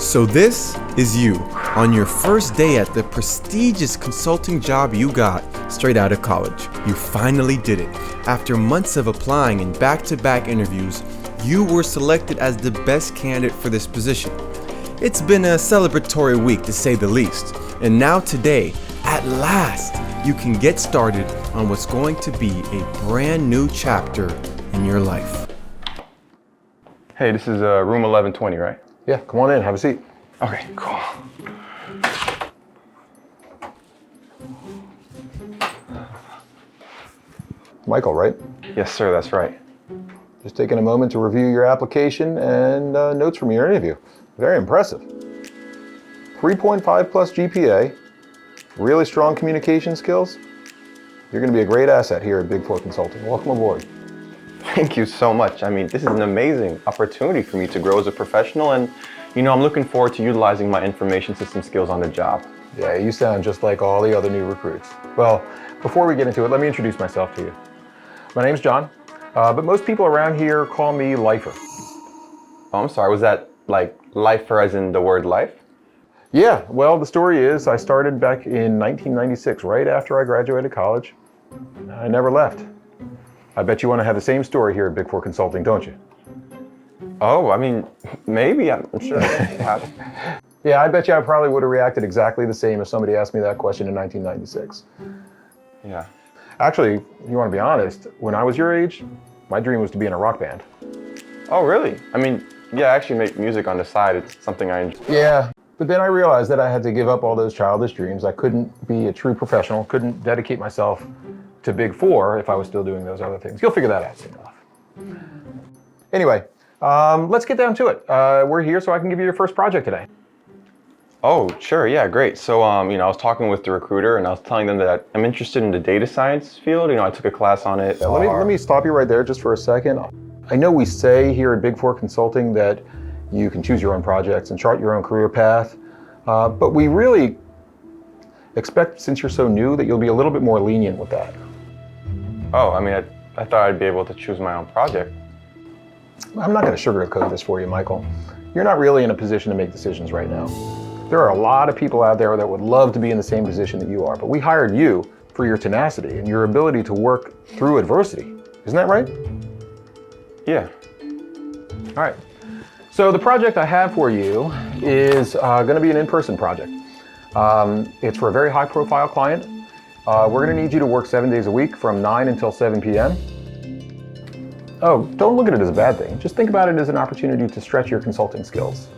So this is you, on your first day at the prestigious consulting job you got straight out of college. You finally did it. After months of applying and back-to-back interviews, you were selected as the best candidate for this position. It's been a celebratory week to say the least. And now today, at last, you can get started on what's going to be a brand new chapter in your life. Hey, this is room 1120, right? Yeah, come on in, have a seat. Okay, cool. Michael, right? Yes, sir, that's right. Just taking a moment to review your application and notes from your interview. Very impressive. 3.5 plus GPA, really strong communication skills. You're going to be a great asset here at 𝗏𝗏𝗀𝗀 Consulting. Welcome aboard. Thank you so much. I mean, this is an amazing opportunity for me to grow as a professional, and I'm looking forward to utilizing my information system skills on the job. Yeah, you sound just like all the other new recruits. Well, before we get into it, let me introduce myself to you. My name's John, but most people around here call me 𝗏𝗏𝗏𝗏. Oh, I'm sorry, was that like lifer as in the word life? Yeah, well, the story is I started back in 1996, right after I graduated college. I never left. I bet you want to have the same story here at 𝗏𝗏𝗀𝗀 Consulting, don't you? Oh, I mean, maybe, I'm sure. Yeah, I bet you I probably would have reacted exactly the same if somebody asked me that question in 1996. Yeah. Actually, if you want to be honest, when I was your age, my dream was to be in a rock band. Oh, really? I mean, yeah, I actually make music on the side. It's something I enjoy. Yeah, but then I realized that I had to give up all those childish dreams. I couldn't be a true professional, couldn't dedicate myself to 𝗏𝗏𝗀𝗏 if I was still doing those other things. You'll figure that out soon enough. Anyway, let's get down to it. We're here so I can give you your first project today. Oh, sure, yeah, great. So, I was talking with the recruiter and I was telling them that I'm interested in the data science field. I took a class on it. Yeah, let me stop you right there just for a second. I know we say here at 𝗏𝗏𝗀𝗏 Consulting that you can choose your own projects and chart your own career path, but we really expect, since you're so new, that you'll be a little bit more lenient with that. Oh, I mean, I thought I'd be able to choose my own project. I'm not going to sugarcoat this for you, Michael. You're not really in a position to make decisions right now. There are a lot of people out there that would love to be in the same position that you are, but we hired you for your tenacity and your ability to work through adversity. Isn't that right? Yeah. All right. So the project I have for you is going to be an in-person project. It's for a very high-profile client. We're going to need you to work 7 days a week from 9 until 7 p.m. Oh, don't look at it as a bad thing. Just think about it as an opportunity to stretch your consulting skills.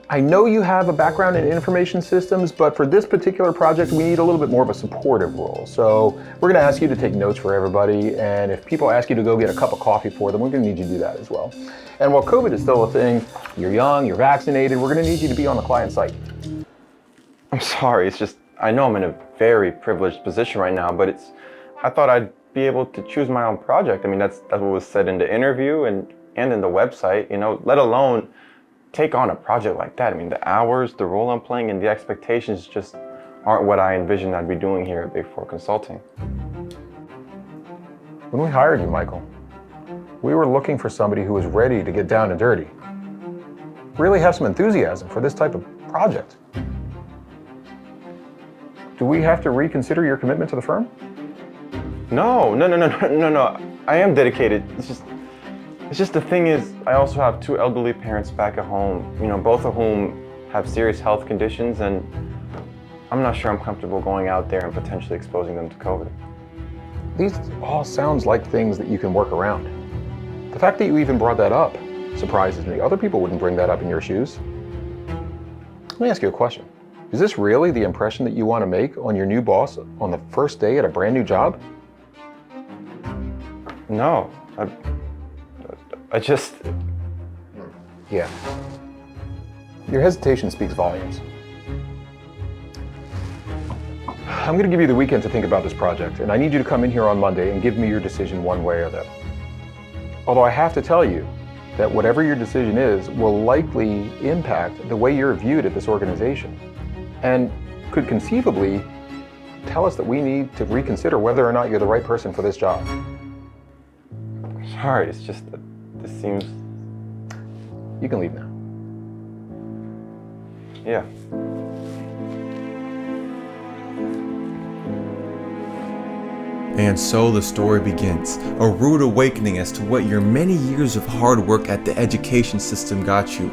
I know you have a background in information systems, but for this particular project, we need a little bit more of a supportive role. So we're going to ask you to take notes for everybody, and if people ask you to go get a cup of coffee for them, we're going to need you to do that as well. And while COVID is still a thing, you're young, you're vaccinated, we're going to need you to be on the client site. I'm sorry, it's just, I know I'm in a very privileged position right now, but I thought I'd be able to choose my own project. I mean, that's what was said in the interview and in the website, let alone take on a project like that. I mean, the hours, the role I'm playing, and the expectations just aren't what I envisioned I'd be doing here at 𝗏𝗏𝗀𝗏 Consulting. When we hired you, Michael, we were looking for somebody who was ready to get down and dirty. Really have some enthusiasm for this type of project. Do we have to reconsider your commitment to the firm? No. I am dedicated. It's just the thing is, I also have two elderly parents back at home, both of whom have serious health conditions, and I'm not sure I'm comfortable going out there and potentially exposing them to COVID. These all sounds like things that you can work around. The fact that you even brought that up surprises me. Other people wouldn't bring that up in your shoes. Let me ask you a question. Is this really the impression that you want to make on your new boss on the first day at a brand new job? No, I just... Yeah. Your hesitation speaks volumes. I'm going to give you the weekend to think about this project, and I need you to come in here on Monday and give me your decision one way or the other. Although I have to tell you that whatever your decision is will likely impact the way you're viewed at this organization, and could conceivably tell us that we need to reconsider whether or not you're the right person for this job. Sorry, it's just that this seems... You can leave now. Yeah. And so the story begins, a rude awakening as to what your many years of hard work at the education system got you,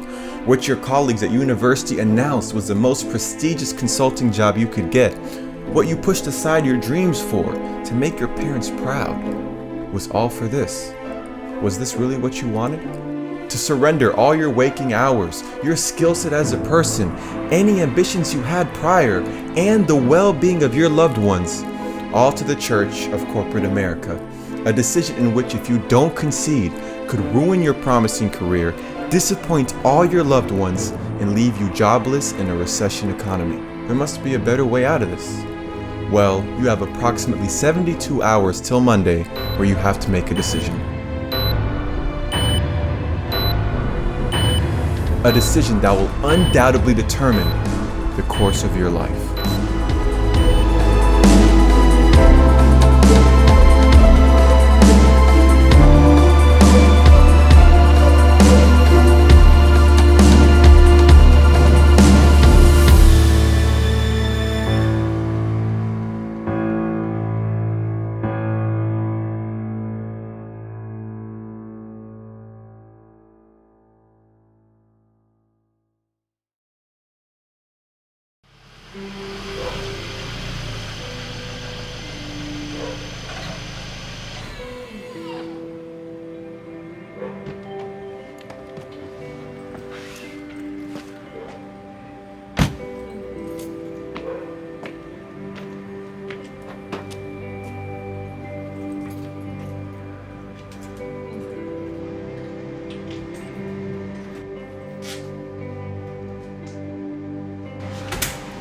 what your colleagues at university announced was the most prestigious consulting job you could get, what you pushed aside your dreams for to make your parents proud. Was all for this? Was this really what you wanted? To surrender all your waking hours, your skill set as a person, any ambitions you had prior, and the well-being of your loved ones, all to the Church of Corporate America, a decision in which, if you don't concede, could ruin your promising career, disappoint all your loved ones, and leave you jobless in a recession economy. There must be a better way out of this. Well, you have approximately 72 hours till Monday where you have to make a decision. A decision that will undoubtedly determine the course of your life.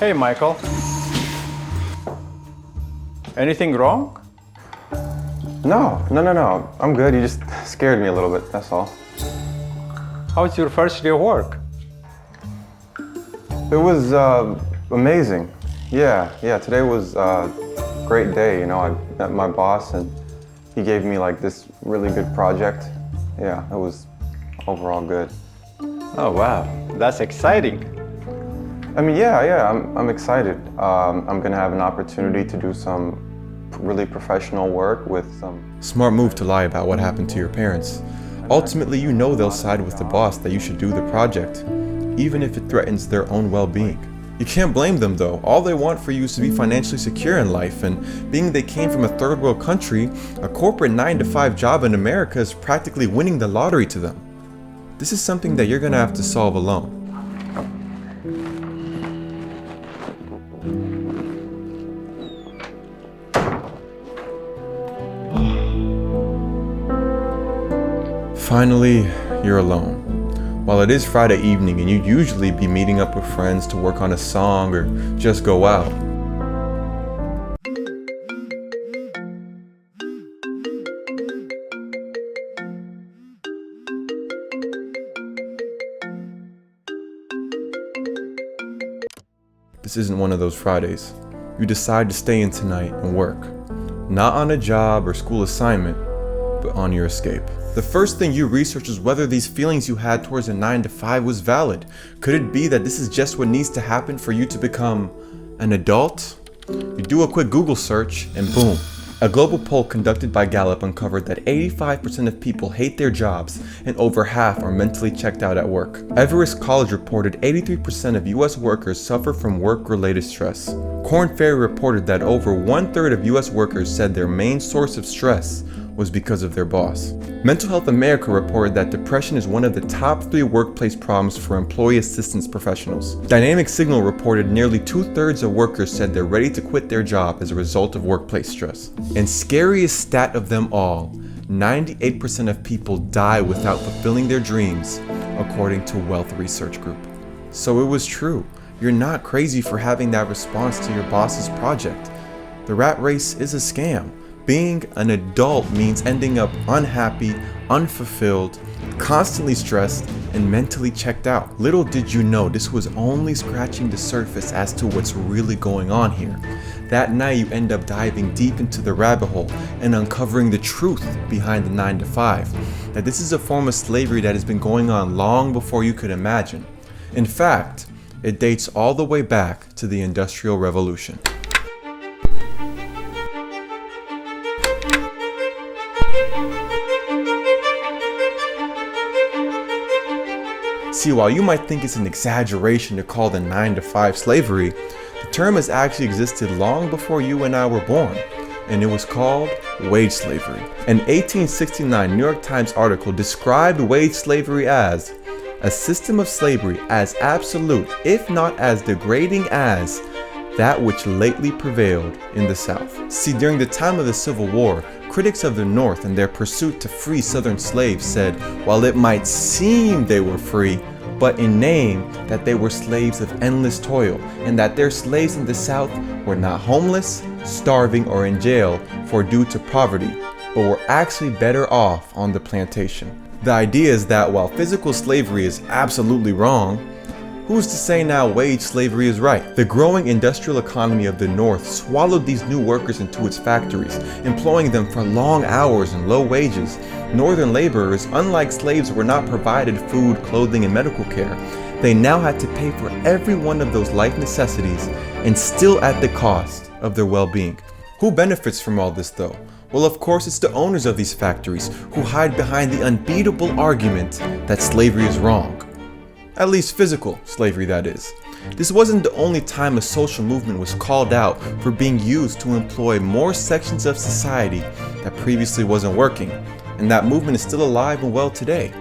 Hey, Michael. Anything wrong? No. I'm good. You just scared me a little bit, that's all. How's your first day of work? It was amazing. Yeah, today was a great day. You know, I met my boss and he gave me like this really good project. Yeah, it was overall good. Oh, wow. That's exciting. I mean, yeah, I'm excited. I'm gonna have an opportunity to do some really professional work with some... Smart move to lie about what happened to your parents. Ultimately, you know they'll side with the boss that you should do the project, even if it threatens their own well-being. You can't blame them though. All they want for you is to be financially secure in life, and being they came from a third world country, a corporate 9-to-5 job in America is practically winning the lottery to them. This is something that you're gonna have to solve alone. Finally, you're alone. While it is Friday evening and you'd usually be meeting up with friends to work on a song or just go out, this isn't one of those Fridays. You decide to stay in tonight and work. Not on a job or school assignment, but on your escape. The first thing you research is whether these feelings you had towards a 9-to-5 was valid. Could it be that this is just what needs to happen for you to become an adult? You do a quick Google search and boom. A global poll conducted by Gallup uncovered that 85% of people hate their jobs and over half are mentally checked out at work. Everest College reported 83% of US workers suffer from work-related stress. Korn Ferry reported that over 1/3 of US workers said their main source of stress was because of their boss. Mental Health America reported that depression is one of the top 3 workplace problems for employee assistance professionals. Dynamic Signal reported nearly 2/3 of workers said they're ready to quit their job as a result of workplace stress. And scariest stat of them all, 98% of people die without fulfilling their dreams, according to Wealth Research Group. So it was true. You're not crazy for having that response to your boss's project. The rat race is a scam. Being an adult means ending up unhappy, unfulfilled, constantly stressed, and mentally checked out. Little did you know this was only scratching the surface as to what's really going on here. That night you end up diving deep into the rabbit hole and uncovering the truth behind the 9-to-5. That this is a form of slavery that has been going on long before you could imagine. In fact, It dates all the way back to the Industrial Revolution. See, while you might think it's an exaggeration to call the 9-to-5 slavery, the term has actually existed long before you and I were born, and it was called wage slavery. An 1869 New York Times article described wage slavery as a system of slavery as absolute, if not as degrading as, that which lately prevailed in the South. See, during the time of the Civil War, critics of the North and their pursuit to free Southern slaves said, while it might seem they were free, but in name that they were slaves of endless toil, and that their slaves in the South were not homeless, starving, or in jail for due to poverty, but were actually better off on the plantation. The idea is that while physical slavery is absolutely wrong, who's to say now wage slavery is right? The growing industrial economy of the North swallowed these new workers into its factories, employing them for long hours and low wages. Northern laborers, unlike slaves, were not provided food, clothing, and medical care. They now had to pay for every one of those life necessities, and still at the cost of their well-being. Who benefits from all this though? Well, of course, it's the owners of these factories who hide behind the unbeatable argument that slavery is wrong. At least physical slavery, that is. This wasn't the only time a social movement was called out for being used to employ more sections of society that previously wasn't working, and that movement is still alive and well today.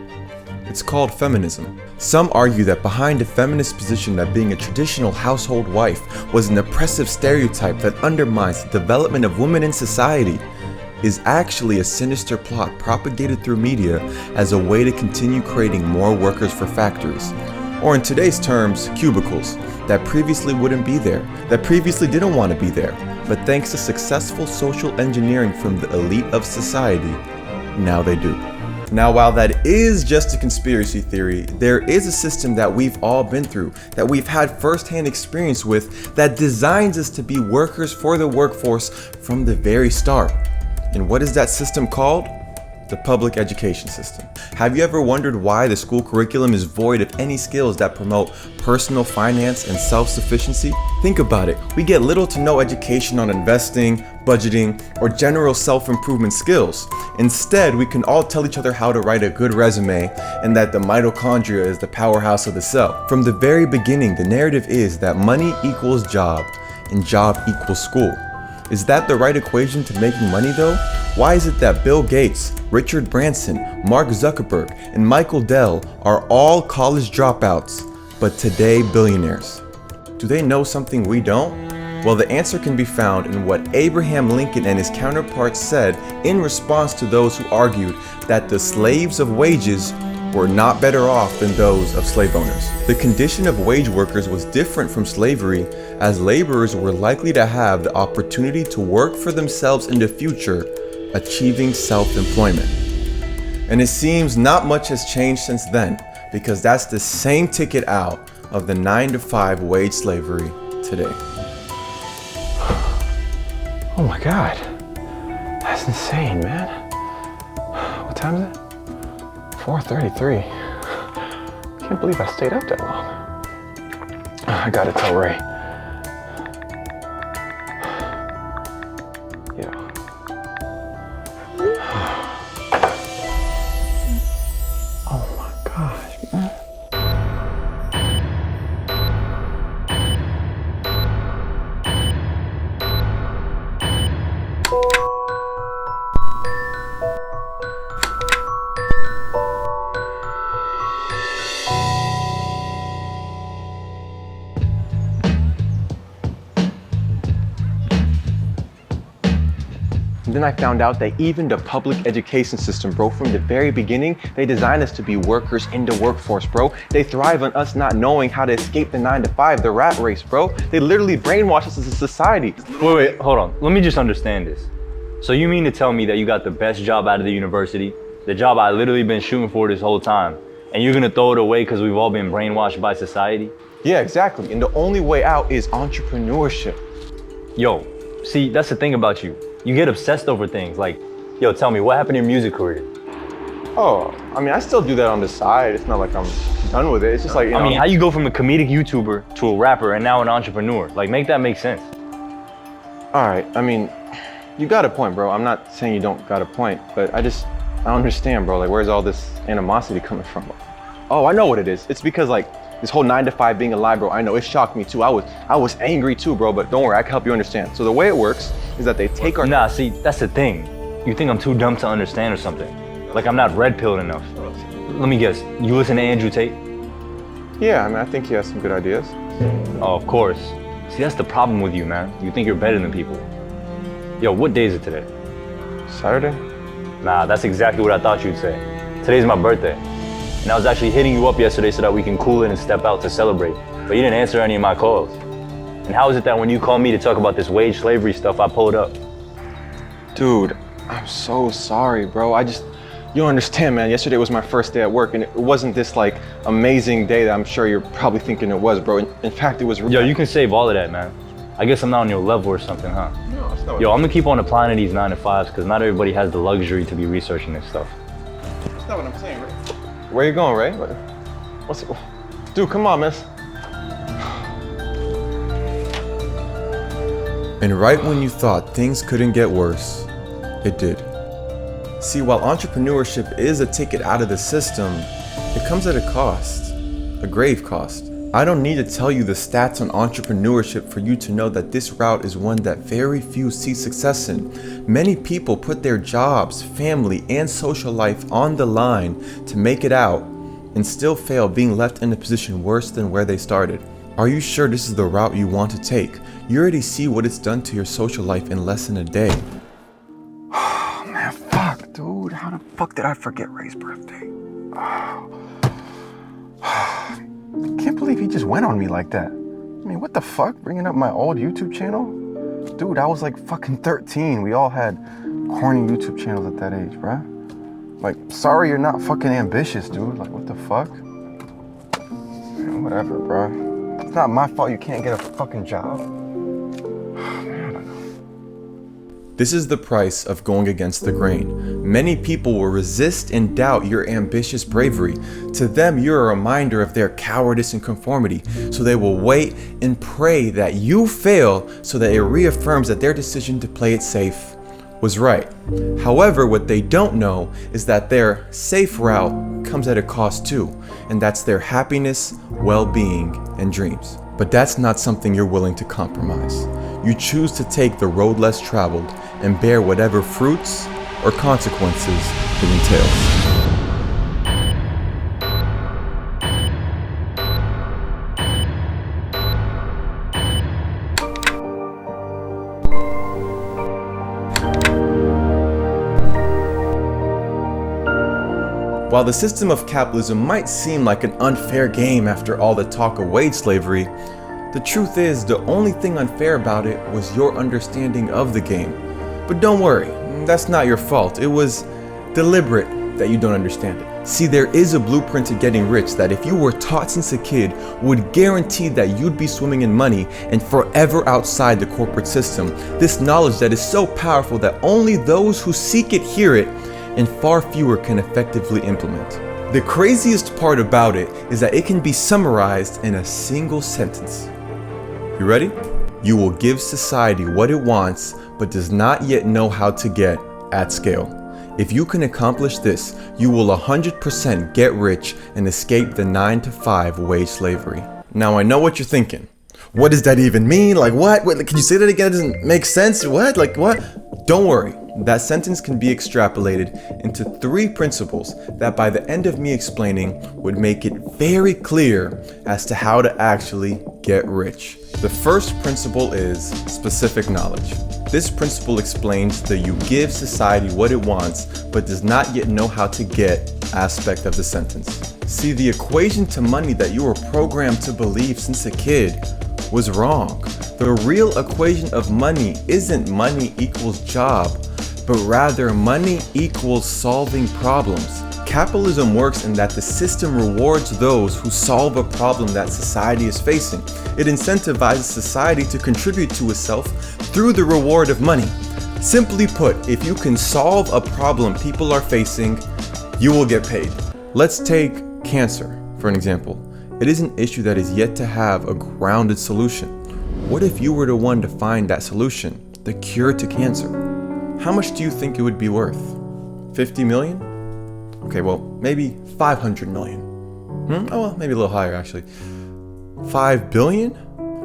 It's called feminism. Some argue that behind the feminist position that being a traditional household wife was an oppressive stereotype that undermines the development of women in society is actually a sinister plot propagated through media as a way to continue creating more workers for factories, or in today's terms, cubicles, that previously wouldn't be there, that previously didn't want to be there, but thanks to successful social engineering from the elite of society, now they do. Now, while that is just a conspiracy theory, there is a system that we've all been through, that we've had firsthand experience with, that designs us to be workers for the workforce from the very start. And what is that system called? The public education system. Have you ever wondered why the school curriculum is void of any skills that promote personal finance and self-sufficiency? Think about it. We get little to no education on investing, budgeting, or general self-improvement skills. Instead, we can all tell each other how to write a good resume and that the mitochondria is the powerhouse of the cell. From the very beginning, the narrative is that money equals job and job equals school. Is that the right equation to making money though? Why is it that Bill Gates, Richard Branson, Mark Zuckerberg, and Michael Dell are all college dropouts, but today billionaires? Do they know something we don't? Well, the answer can be found in what Abraham Lincoln and his counterparts said in response to those who argued that the slaves of wages were not better off than those of slave owners. The condition of wage workers was different from slavery, as laborers were likely to have the opportunity to work for themselves in the future, achieving self-employment. And it seems not much has changed since then, because that's the same ticket out of the 9-to-5 wage slavery today. Oh my God, that's insane, man. What time is it? 4:33. I can't believe I stayed up that long. I gotta tell Ray. Yeah. Oh my gosh, man. Then I found out that even the public education system, bro, from the very beginning, they designed us to be workers in the workforce, bro. They thrive on us not knowing how to escape the 9-to-5, the rat race, bro. They literally brainwash us as a society. Wait, hold on. Let me just understand this. So you mean to tell me that you got the best job out of the university, the job I literally been shooting for this whole time, and you're gonna throw it away because we've all been brainwashed by society? Yeah, exactly. And the only way out is entrepreneurship. Yo, see, that's the thing about you. You get obsessed over things like, yo, tell me, what happened to your music career? Oh, I mean, I still do that on the side. It's not like I'm done with it. It's just like, you know. I mean, how you go from a comedic YouTuber to a rapper and now an entrepreneur? Like, make that make sense. All right, I mean, you got a point, bro. I'm not saying you don't got a point, but I don't understand, bro. Like, where's all this animosity coming from? Oh, I know what it is. It's because, like, this whole 9 to 5 being a lie, bro, I know it shocked me too. I was angry too, bro, but don't worry, I can help you understand. So the way it works is that they take our— Nah, see, that's the thing. You think I'm too dumb to understand or something. Like I'm not red-pilled enough. Let me guess, you listen to Andrew Tate? Yeah, I mean, I think he has some good ideas. Oh, of course. See, that's the problem with you, man. You think you're better than people. Yo, what day is it today? Saturday? Nah, that's exactly what I thought you'd say. Today's my birthday. And I was actually hitting you up yesterday so that we can cool it and step out to celebrate. But you didn't answer any of my calls. And how is it that when you call me to talk about this wage slavery stuff, I pulled up? Dude, I'm so sorry, bro. You don't understand, man. Yesterday was my first day at work, and it wasn't this like amazing day that I'm sure you're probably thinking it was, bro. In fact, it was— Yo, you can save all of that, man. I guess I'm not on your level or something, huh? No, it's not. Yo, I'm gonna keep on applying to these 9 to 5s because not everybody has the luxury to be researching this stuff. That's not what I'm saying, Ray. Where you going, Ray? What's it? Dude, come on, miss. And right when you thought things couldn't get worse, it did. See, while entrepreneurship is a ticket out of the system, it comes at a cost, a grave cost. I don't need to tell you the stats on entrepreneurship for you to know that this route is one that very few see success in. Many people put their jobs, family, and social life on the line to make it out and still fail, being left in a position worse than where they started. Are you sure this is the route you want to take? You already see what it's done to your social life in less than a day. Oh, man, fuck, dude. How the fuck did I forget Ray's birthday? I can't believe he just went on me like that. I mean, what the fuck? Bringing up my old YouTube channel? Dude, I was like fucking 13. We all had corny YouTube channels at that age, bruh. Like, sorry you're not fucking ambitious, dude. Like, what the fuck? Man, whatever, bruh. It's not my fault you can't get a fucking job. This is the price of going against the grain. Many people will resist and doubt your ambitious bravery. To them, you're a reminder of their cowardice and conformity. So they will wait and pray that you fail so that it reaffirms that their decision to play it safe was right. However, what they don't know is that their safe route comes at a cost too, and that's their happiness, well-being, and dreams. But that's not something you're willing to compromise. You choose to take the road less traveled and bear whatever fruits or consequences it entails. While the system of capitalism might seem like an unfair game after all the talk of wage slavery, the truth is the only thing unfair about it was your understanding of the game. But don't worry, that's not your fault. It was deliberate that you don't understand it. See, there is a blueprint to getting rich that if you were taught since a kid would guarantee that you'd be swimming in money and forever outside the corporate system. This knowledge that is so powerful that only those who seek it hear it, and far fewer can effectively implement. The craziest part about it is that it can be summarized in a single sentence. You ready? You will give society what it wants, but does not yet know how to get at scale. If you can accomplish this, you will 100% get rich and escape the 9 to 5 wage slavery. Now I know what you're thinking. What does that even mean? Like what? Wait, can you say that again? It doesn't make sense. What? Like what? Don't worry. That sentence can be extrapolated into 3 principles that by the end of me explaining would make it very clear as to how to actually get rich. The first principle is specific knowledge. This principle explains the you give society what it wants but does not yet know how to get aspect of the sentence. See, the equation to money that you were programmed to believe since a kid was wrong. The real equation of money isn't money equals job, but rather money equals solving problems. Capitalism works in that the system rewards those who solve a problem that society is facing. It incentivizes society to contribute to itself through the reward of money. Simply put, if you can solve a problem people are facing, You will get paid. Let's take cancer for an example. It is an issue that is yet to have a grounded solution. What if you were the one to find that solution, the cure to cancer? How much do you think it would be worth? 50 million? Okay, well, maybe 500 million. Oh, well, maybe a little higher actually. 5 billion?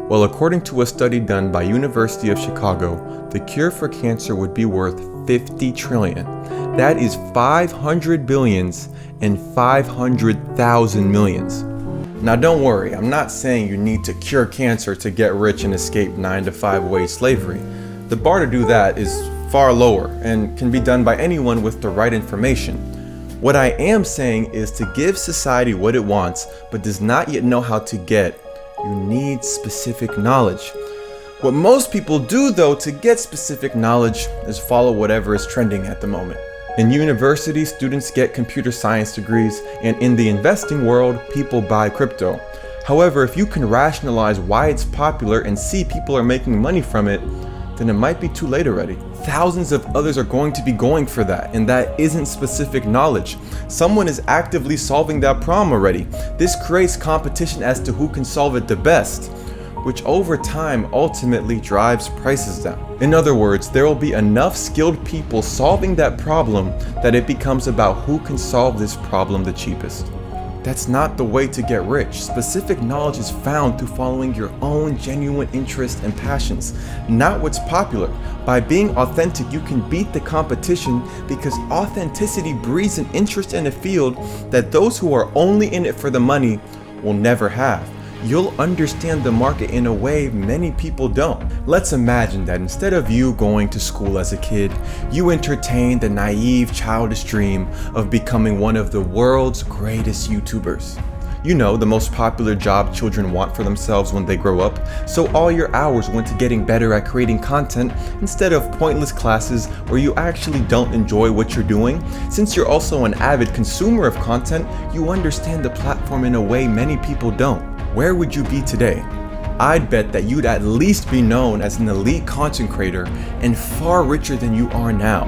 Well, according to a study done by University of Chicago, the cure for cancer would be worth 50 trillion. That is 500 billions and 500,000 millions. Now don't worry, I'm not saying you need to cure cancer to get rich and escape 9-to-5 wage slavery. The bar to do that is far lower and can be done by anyone with the right information. What I am saying is to give society what it wants but does not yet know how to get, you need specific knowledge. What most people do though to get specific knowledge is follow whatever is trending at the moment. In university, students get computer science degrees, and in the investing world, people buy crypto. However, if you can rationalize why it's popular and see people are making money from it, then it might be too late already. Thousands of others are going to be going for that, and that isn't specific knowledge. Someone is actively solving that problem already. This creates competition as to who can solve it the best, which over time ultimately drives prices down. In other words, there will be enough skilled people solving that problem that it becomes about who can solve this problem the cheapest. That's not the way to get rich. Specific knowledge is found through following your own genuine interests and passions, not what's popular. By being authentic, you can beat the competition because authenticity breeds an interest in a field that those who are only in it for the money will never have. You'll understand the market in a way many people don't. Let's imagine that instead of you going to school as a kid, you entertain the naive, childish dream of becoming one of the world's greatest YouTubers. You know, the most popular job children want for themselves when they grow up, so all your hours went to getting better at creating content instead of pointless classes where you actually don't enjoy what you're doing. Since you're also an avid consumer of content, you understand the platform in a way many people don't. Where would you be today? I'd bet that you'd at least be known as an elite content creator and far richer than you are now.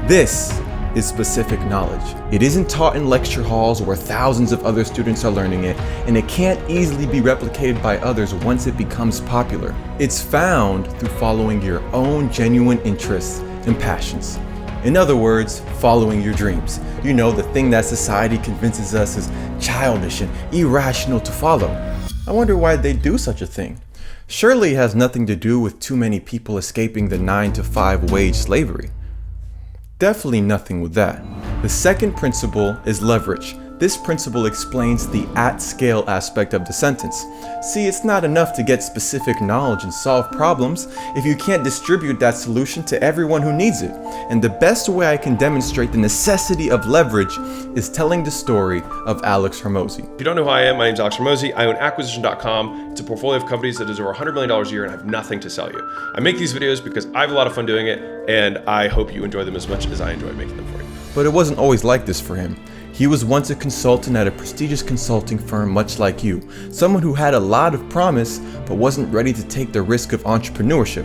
This is specific knowledge. It isn't taught in lecture halls where thousands of other students are learning it, and it can't easily be replicated by others once it becomes popular. It's found through following your own genuine interests and passions. In other words, following your dreams. You know, the thing that society convinces us is childish and irrational to follow. I wonder why they do such a thing. Surely it has nothing to do with too many people escaping the 9-to-5 wage slavery. Definitely nothing with that. The second principle is leverage. This principle explains the at-scale aspect of the sentence. See, it's not enough to get specific knowledge and solve problems if you can't distribute that solution to everyone who needs it. And the best way I can demonstrate the necessity of leverage is telling the story of 𝗦𝗲𝗂𝗏𝗏𝗂𝗏. If you don't know who I am, my name is 𝗦𝗲𝗂𝗏𝗏𝗂𝗏𝗂. I own acquisition.com. It's a portfolio of companies that does over $100 million a year, and I have nothing to sell you. I make these videos because I have a lot of fun doing it, and I hope you enjoy them as much as I enjoy making them for you. But it wasn't always like this for him. He was once a consultant at a prestigious consulting firm much like you, someone who had a lot of promise but wasn't ready to take the risk of entrepreneurship.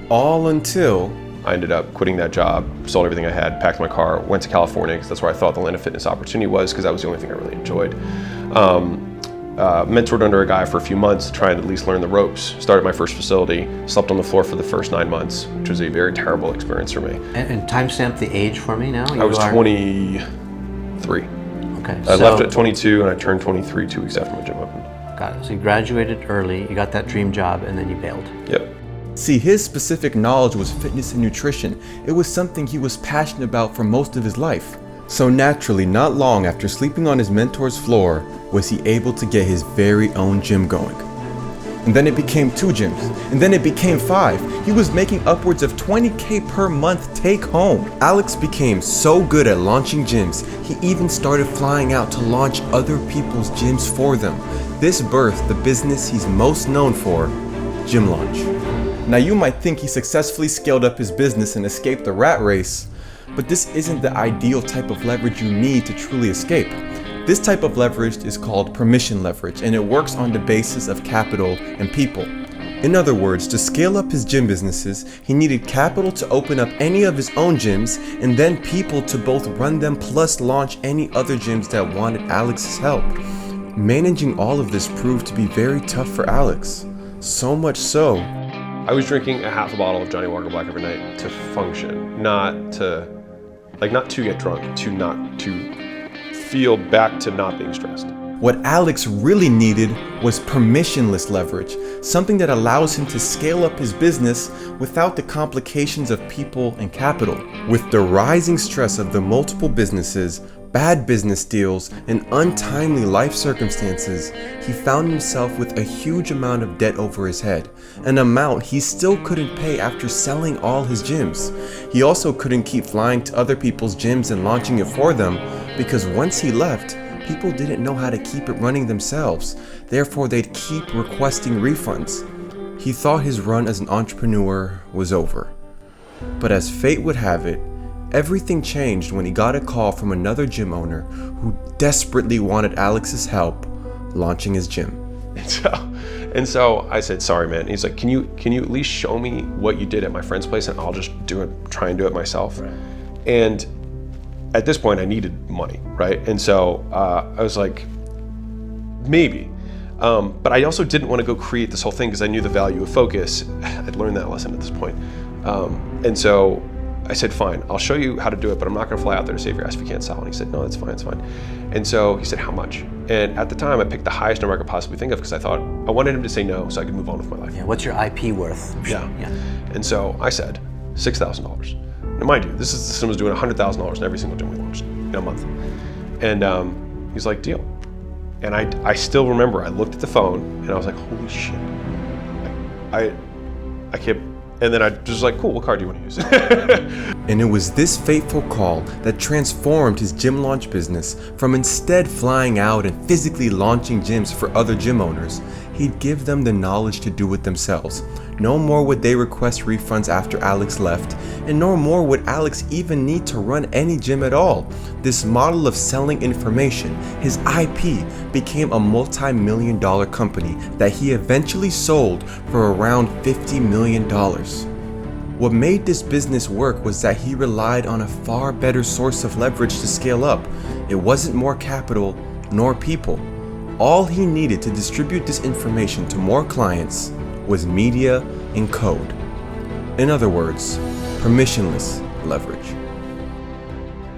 All until I ended up quitting that job, sold everything I had, packed my car, went to California because that's where I thought the Land of Fitness opportunity was, because that was the only thing I really enjoyed. Mentored under a guy for a few months to try and at least learn the ropes. Started my first facility, slept on the floor for the first 9 months, which was a very terrible experience for me. And timestamp the age for me now? I was 23. Okay. I left at 22 and I turned 23 2 weeks after my gym opened. Got it. So you graduated early, you got that dream job, and then you bailed. Yep. See, his specific knowledge was fitness and nutrition. It was something he was passionate about for most of his life. So naturally, not long after sleeping on his mentor's floor, was he able to get his very own gym going. And then it became 2 gyms, and then it became 5. He was making upwards of $20K per month take home. Alex became so good at launching gyms, he even started flying out to launch other people's gyms for them. This birthed the business he's most known for, Gym Launch. Now you might think he successfully scaled up his business and escaped the rat race, but this isn't the ideal type of leverage you need to truly escape. This type of leverage is called permission leverage, and it works on the basis of capital and people. In other words, to scale up his gym businesses, he needed capital to open up any of his own gyms and then people to both run them plus launch any other gyms that wanted Alex's help. Managing all of this proved to be very tough for Alex. So much so, I was drinking a half a bottle of Johnny Walker Black every night to function, not to get drunk, to feel back to not being stressed. what Alex really needed was permissionless leverage, something that allows him to scale up his business without the complications of people and capital. With the rising stress of the multiple businesses, bad business deals, and untimely life circumstances, he found himself with a huge amount of debt over his head, an amount he still couldn't pay after selling all his gyms. He also couldn't keep flying to other people's gyms and launching it for them, because once he left, people didn't know how to keep it running themselves. Therefore, they'd keep requesting refunds. He thought his run as an entrepreneur was over. But as fate would have it, everything changed when he got a call from another gym owner who desperately wanted Alex's help launching his gym. And so I said, sorry, man. He's like, can you at least show me what you did at my friend's place and I'll just try and do it myself. Right. And at this point I needed money, right? And so I was like, maybe. But I also didn't want to go create this whole thing because I knew the value of focus. I'd learned that lesson at this point. And so I said, fine, I'll show you how to do it, but I'm not gonna fly out there to save your ass if you can't sell. And he said, no, that's fine, it's fine. And so he said, how much? And at the time I picked the highest number I could possibly think of because I thought I wanted him to say no so I could move on with my life. Yeah, what's your IP worth? Yeah. And so I said, $6,000. Now mind you, this system was doing $100,000 in every single gym we launched in a month. And he's like, deal. And I still remember, I looked at the phone and I was like, holy shit. I can't. And then I just like, cool, what card do you want to use? And it was this fateful call that transformed his gym launch business from instead flying out and physically launching gyms for other gym owners, he'd give them the knowledge to do it themselves. No more would they request refunds after Alex left, and no more would Alex even need to run any gym at all. This model of selling information, his IP, became a multi-million-dollar company that he eventually sold for around $50 million. What made this business work was that he relied on a far better source of leverage to scale up. It wasn't more capital nor people. All he needed to distribute this information to more clients was media and code. In other words, permissionless leverage.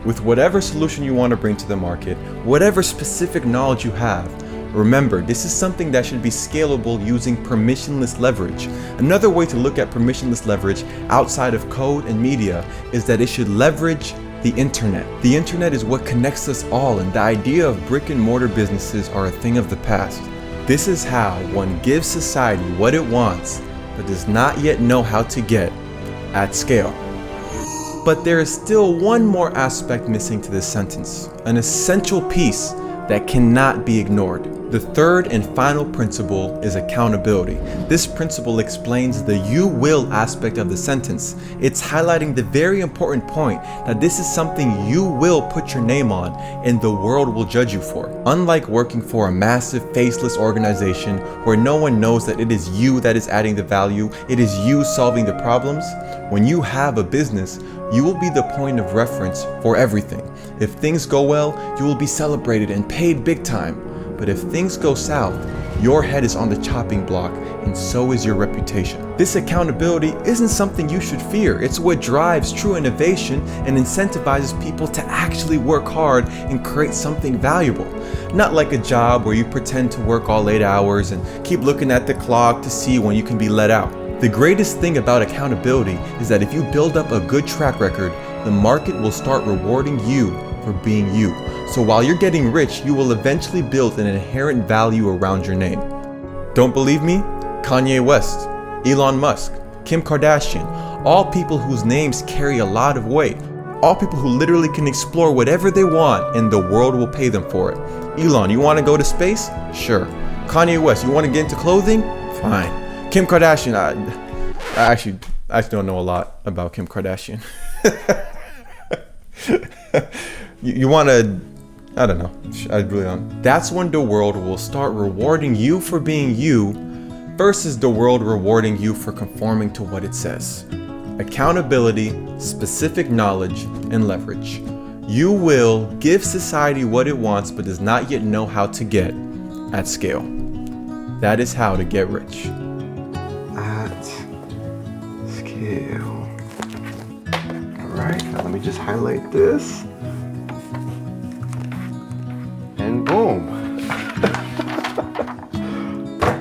With whatever solution you want to bring to the market, whatever specific knowledge you have, remember, this is something that should be scalable using permissionless leverage. Another way to look at permissionless leverage outside of code and media is that it should leverage the internet. The internet is what connects us all, and the idea of brick and mortar businesses are a thing of the past. This is how one gives society what it wants, but does not yet know how to get at scale. But there is still one more aspect missing to this sentence, an essential piece that cannot be ignored. The third and final principle is accountability. This principle explains the "you will" aspect of the sentence. It's highlighting the very important point that this is something you will put your name on and the world will judge you for. Unlike working for a massive faceless organization where no one knows that it is you that is adding the value, it is you solving the problems, when you have a business, you will be the point of reference for everything. If things go well, you will be celebrated and paid big time. But if things go south, your head is on the chopping block, and so is your reputation. This accountability isn't something you should fear. It's what drives true innovation and incentivizes people to actually work hard and create something valuable. Not like a job where you pretend to work all 8 hours and keep looking at the clock to see when you can be let out. The greatest thing about accountability is that if you build up a good track record, the market will start rewarding you for being you. So while you're getting rich, you will eventually build an inherent value around your name. Don't believe me? Kanye West, Elon Musk, Kim Kardashian, all people whose names carry a lot of weight. All people who literally can explore whatever they want and the world will pay them for it. Elon, you want to go to space? Sure. Kanye West, you want to get into clothing? Fine. Kim Kardashian, I actually don't know a lot about Kim Kardashian. You want to, I don't know, I really don't. That's when the world will start rewarding you for being you versus the world rewarding you for conforming to what it says. Accountability, specific knowledge, and leverage. You will give society what it wants but does not yet know how to get at scale. That is how to get rich. At scale. All right, now let me just highlight this. And boom.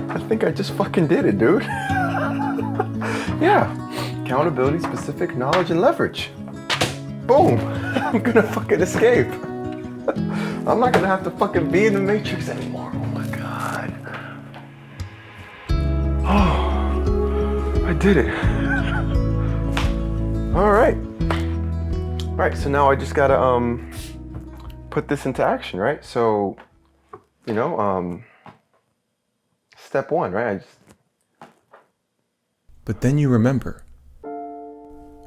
I think I just fucking did it, dude. Yeah. Accountability, specific knowledge, and leverage. Boom. I'm gonna fucking escape. I'm not gonna have to fucking be in the matrix anymore. Oh my God. Oh, I did it. All right. All right, so now I just gotta put this into action, right? So, you know, step one, right? But then you remember.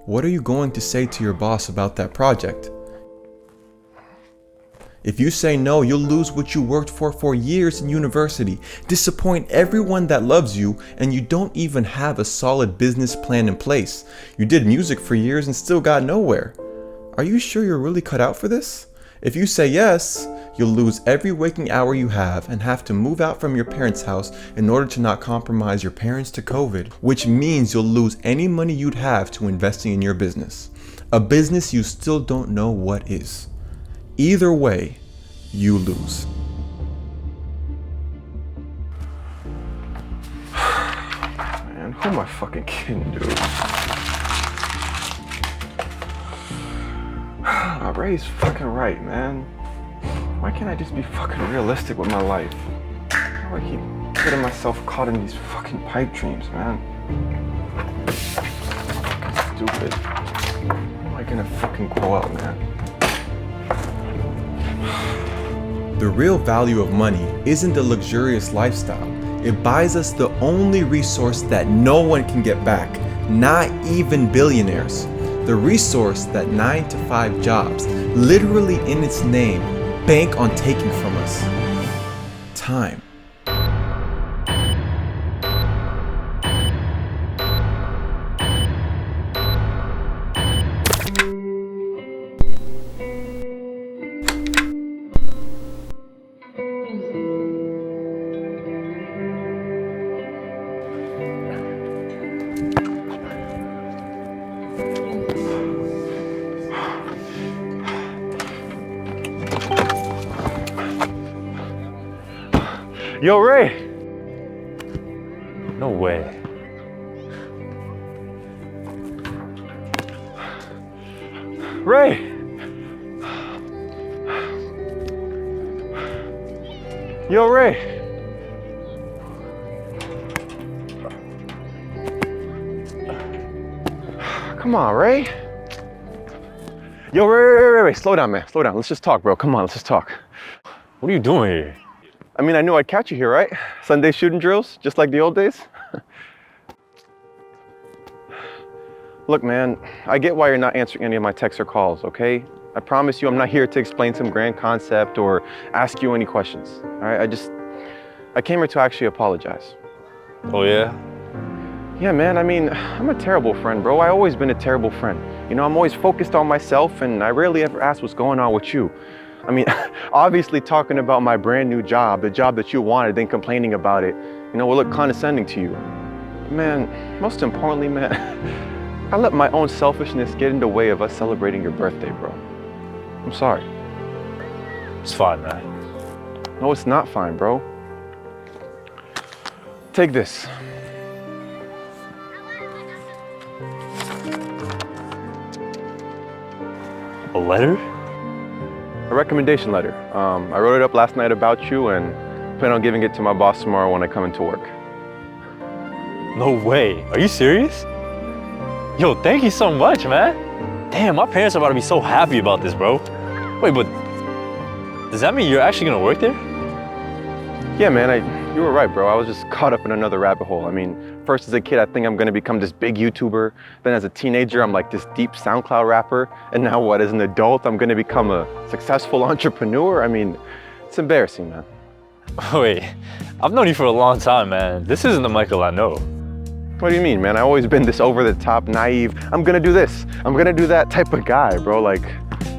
What are you going to say to your boss about that project? If you say no, you'll lose what you worked for years in university, disappoint everyone that loves you, and you don't even have a solid business plan in place. You did music for years and still got nowhere. Are you sure you're really cut out for this? If you say yes, you'll lose every waking hour you have and have to move out from your parents' house in order to not compromise your parents to COVID, which means you'll lose any money you'd have to investing in your business. A business you still don't know what is. Either way, you lose. Man, who am I fucking kidding, dude? Ray's fucking right, man. Why can't I just be fucking realistic with my life? Why do I keep getting myself caught in these fucking pipe dreams, man? Fucking stupid. When am I gonna fucking grow up, man? The real value of money isn't the luxurious lifestyle. It buys us the only resource that no one can get back, not even billionaires. The resource that 9-to-5 jobs, literally in its name, bank on taking from us. Time. Yo, Ray! No way. Ray! Yo, Ray! Come on, Ray. Yo, Ray, slow down, man. Slow down. Let's just talk, bro. Come on, let's just talk. What are you doing here? I mean, I knew I'd catch you here, right? Sunday shooting drills, just like the old days. Look, man, I get why you're not answering any of my texts or calls, okay? I promise you I'm not here to explain some grand concept or ask you any questions, all right? I came here to actually apologize. Oh, yeah? Yeah, man, I mean, I'm a terrible friend, bro. I've always been a terrible friend. You know, I'm always focused on myself and I rarely ever ask what's going on with you. I mean, obviously talking about my brand new job, the job that you wanted, then complaining about it, you know, will look condescending to you. Man, most importantly, man, I let my own selfishness get in the way of us celebrating your birthday, bro. I'm sorry. It's fine, man. No, it's not fine, bro. Take this. A letter? A recommendation letter. I wrote it up last night about you and plan on giving it to my boss tomorrow when I come into work. No way. Are you serious? Yo, thank you so much, man. Damn, my parents are about to be so happy about this, bro. Wait, but does that mean you're actually gonna work there? Yeah, man, you were right, bro. I was just caught up in another rabbit hole. I mean, first as a kid, I think I'm gonna become this big YouTuber. Then as a teenager, I'm like this deep SoundCloud rapper. And now what, as an adult, I'm gonna become a successful entrepreneur? I mean, it's embarrassing, man. Wait, I've known you for a long time, man. This isn't the Michael I know. What do you mean, man? I've always been this over-the-top, naive, I'm gonna do this, I'm gonna do that type of guy, bro. Like,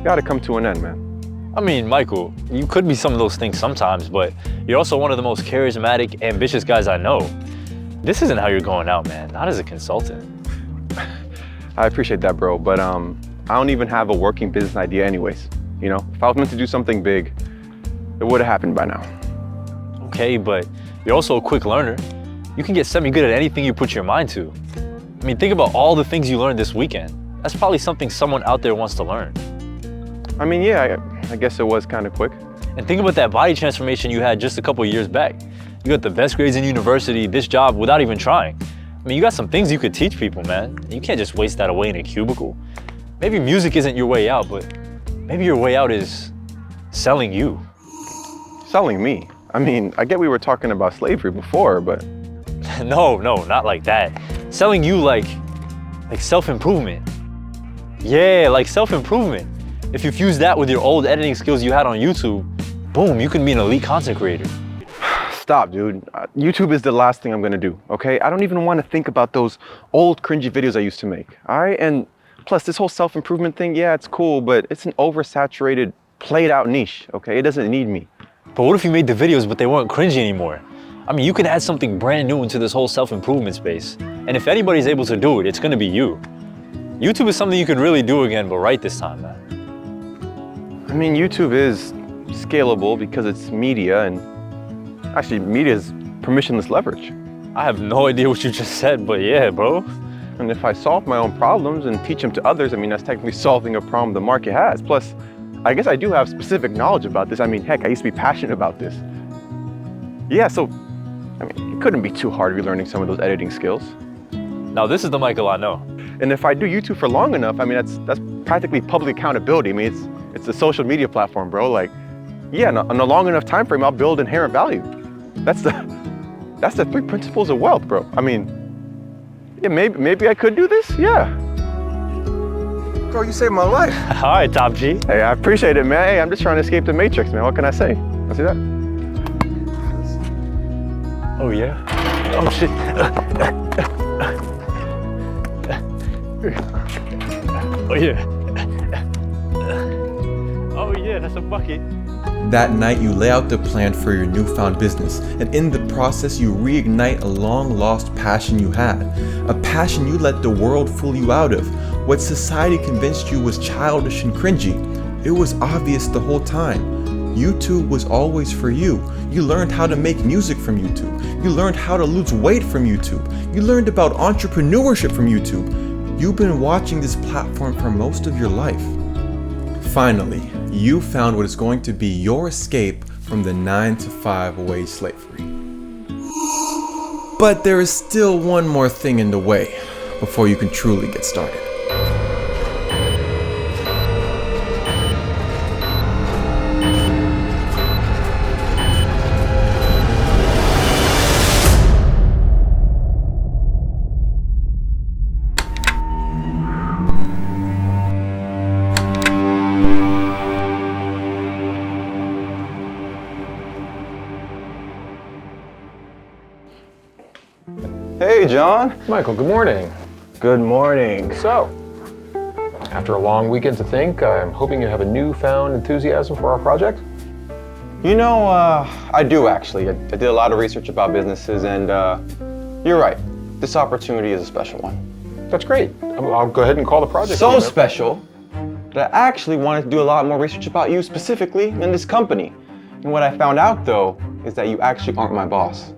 gotta come to an end, man. I mean, Michael, you could be some of those things sometimes, but you're also one of the most charismatic, ambitious guys I know. This isn't how you're going out, man, not as a consultant. I appreciate that, bro, but I don't even have a working business idea anyways. You know, if I was meant to do something big, it would have happened by now. Okay, but you're also a quick learner. You can get semi-good at anything you put your mind to. I mean, think about all the things you learned this weekend. That's probably something someone out there wants to learn. I mean, yeah, I guess it was kind of quick. And think about that body transformation you had just a couple years back. You got the best grades in university, this job, without even trying. I mean, you got some things you could teach people, man. You can't just waste that away in a cubicle. Maybe music isn't your way out, but maybe your way out is selling you. Selling me? I mean, I get we were talking about slavery before, but... No, not like that. Selling you like self-improvement. Yeah, like self-improvement. If you fuse that with your old editing skills you had on YouTube, boom, you can be an elite content creator. Stop, dude. YouTube is the last thing I'm gonna do, okay? I don't even want to think about those old cringy videos I used to make, all right? And plus, this whole self-improvement thing, yeah, it's cool, but it's an oversaturated, played out niche, okay? It doesn't need me. But what if you made the videos, but they weren't cringy anymore? I mean, you could add something brand new into this whole self-improvement space. And if anybody's able to do it, it's gonna be you. YouTube is something you can really do again, but right this time, man. I mean, YouTube is scalable because it's media, and actually, media is permissionless leverage. I have no idea what you just said, but yeah, bro. And if I solve my own problems and teach them to others, I mean, that's technically solving a problem the market has. Plus, I guess I do have specific knowledge about this. I mean, heck, I used to be passionate about this. Yeah, so, I mean, it couldn't be too hard relearning some of those editing skills. Now, this is the Michael I know. And if I do YouTube for long enough, I mean, that's practically public accountability. I mean, it's a social media platform, bro. Like, yeah, in a long enough time frame, I'll build inherent value. That's the 3 principles of wealth, bro. I mean, yeah, maybe I could do this, yeah. Bro, you saved my life. All right, Top G. Hey, I appreciate it, man. Hey, I'm just trying to escape the matrix, man. What can I say? See that? Oh, yeah? Oh, shit. Oh, yeah. Oh, yeah, that's a bucket. That night, you lay out the plan for your newfound business, and in the process, you reignite a long-lost passion you had. A passion you let the world fool you out of. What society convinced you was childish and cringy. It was obvious the whole time. YouTube was always for you. You learned how to make music from YouTube. You learned how to lose weight from YouTube. You learned about entrepreneurship from YouTube. You've been watching this platform for most of your life. Finally, you found what is going to be your escape from the 9-to-5 wage slavery. But there is still one more thing in the way before you can truly get started. Hey, John. Michael, good morning. Good morning. So, after a long weekend to think, I'm hoping you have a newfound enthusiasm for our project. You know, I do actually. I did a lot of research about businesses, and you're right. This opportunity is a special one. That's great. I'll go ahead and call the project. So special that I actually wanted to do a lot more research about you specifically in this company. And what I found out, though, is that you actually aren't my boss.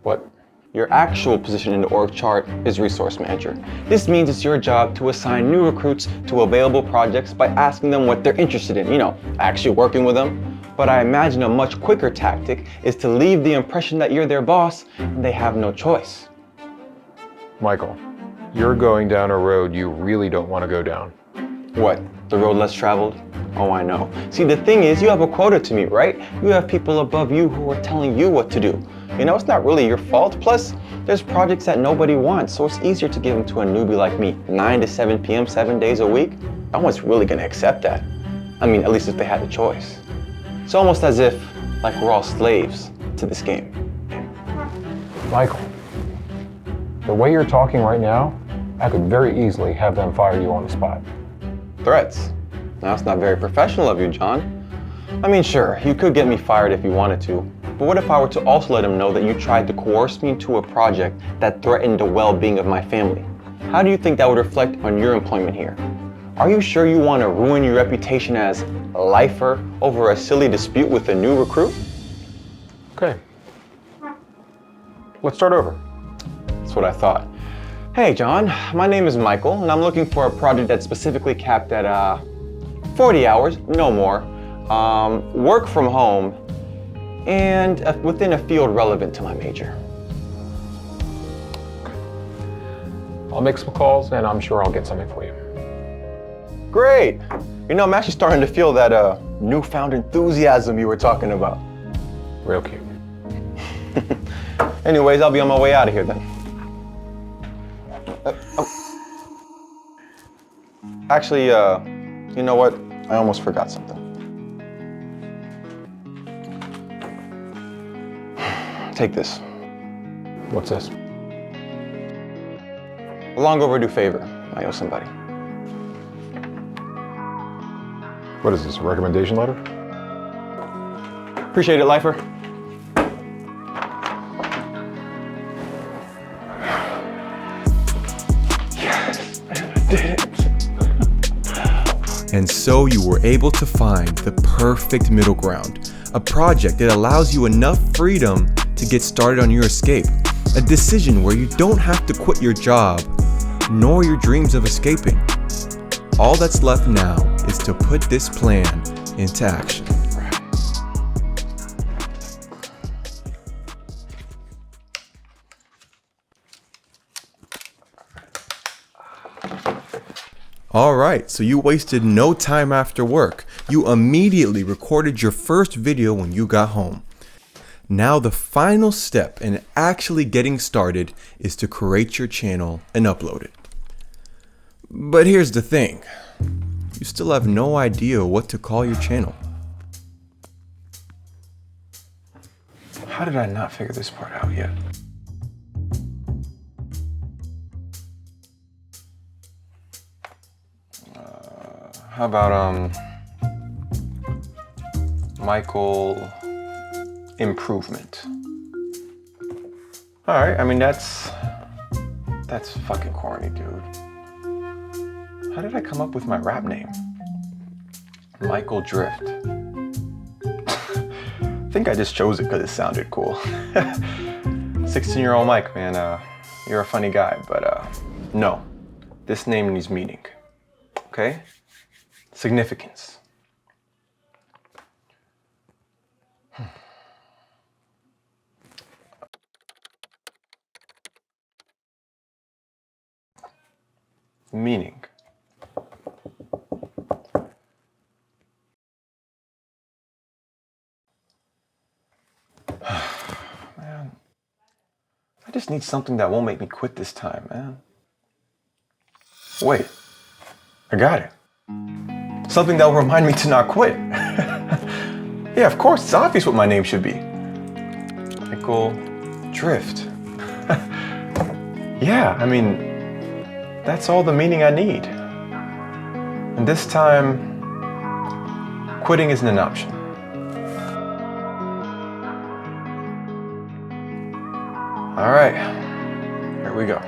What? Your actual position in the org chart is resource manager. This means it's your job to assign new recruits to available projects by asking them what they're interested in, you know, actually working with them. But I imagine a much quicker tactic is to leave the impression that you're their boss and they have no choice. Michael, you're going down a road you really don't want to go down. What? The road less traveled? Oh, I know. See, the thing is, you have a quota to meet, right? You have people above you who are telling you what to do. You know, it's not really your fault. Plus, there's projects that nobody wants, so it's easier to give them to a newbie like me, 9 to 7 p.m., 7 days a week. No one's really gonna accept that. I mean, at least if they had a choice. It's almost as if like we're all slaves to this game. Michael, the way you're talking right now, I could very easily have them fire you on the spot. Threats? Now, that's not very professional of you, John. I mean, sure, you could get me fired if you wanted to, but what if I were to also let them know that you tried to coerce me into a project that threatened the well-being of my family? How do you think that would reflect on your employment here? Are you sure you want to ruin your reputation as a lifer over a silly dispute with a new recruit? Okay. Let's start over. That's what I thought. Hey, John, my name is Michael, and I'm looking for a project that's specifically capped at 40 hours, no more, work from home, and within a field relevant to my major. I'll make some calls, and I'm sure I'll get something for you. Great! You know, I'm actually starting to feel that newfound enthusiasm you were talking about. Real cute. Anyways, I'll be on my way out of here then. Actually, you know what? I almost forgot something. Take this. What's this? A long overdue favor. I owe somebody. What is this, a recommendation letter? Appreciate it, lifer. Yes, man, I did it. And so you were able to find the perfect middle ground, a project that allows you enough freedom to get started on your escape, a decision where you don't have to quit your job, nor your dreams of escaping. All that's left now is to put this plan into action. All right, so you wasted no time after work. You immediately recorded your first video when you got home. Now the final step in actually getting started is to create your channel and upload it. But here's the thing, you still have no idea what to call your channel. How did I not figure this part out yet? How about, Michael Improvement? All right, I mean, that's fucking corny, dude. How did I come up with my rap name? Michael Drift. I think I just chose it because it sounded cool. 16-year-old Mike, man, you're a funny guy, but no, this name needs meaning, okay? Significance. Meaning. Man, I just need something that won't make me quit this time, man. Wait, I got it. Something that will remind me to not quit. Yeah, of course, it's obvious what my name should be. Michael Drift. Yeah, I mean, that's all the meaning I need. And this time, quitting isn't an option. All right, here we go.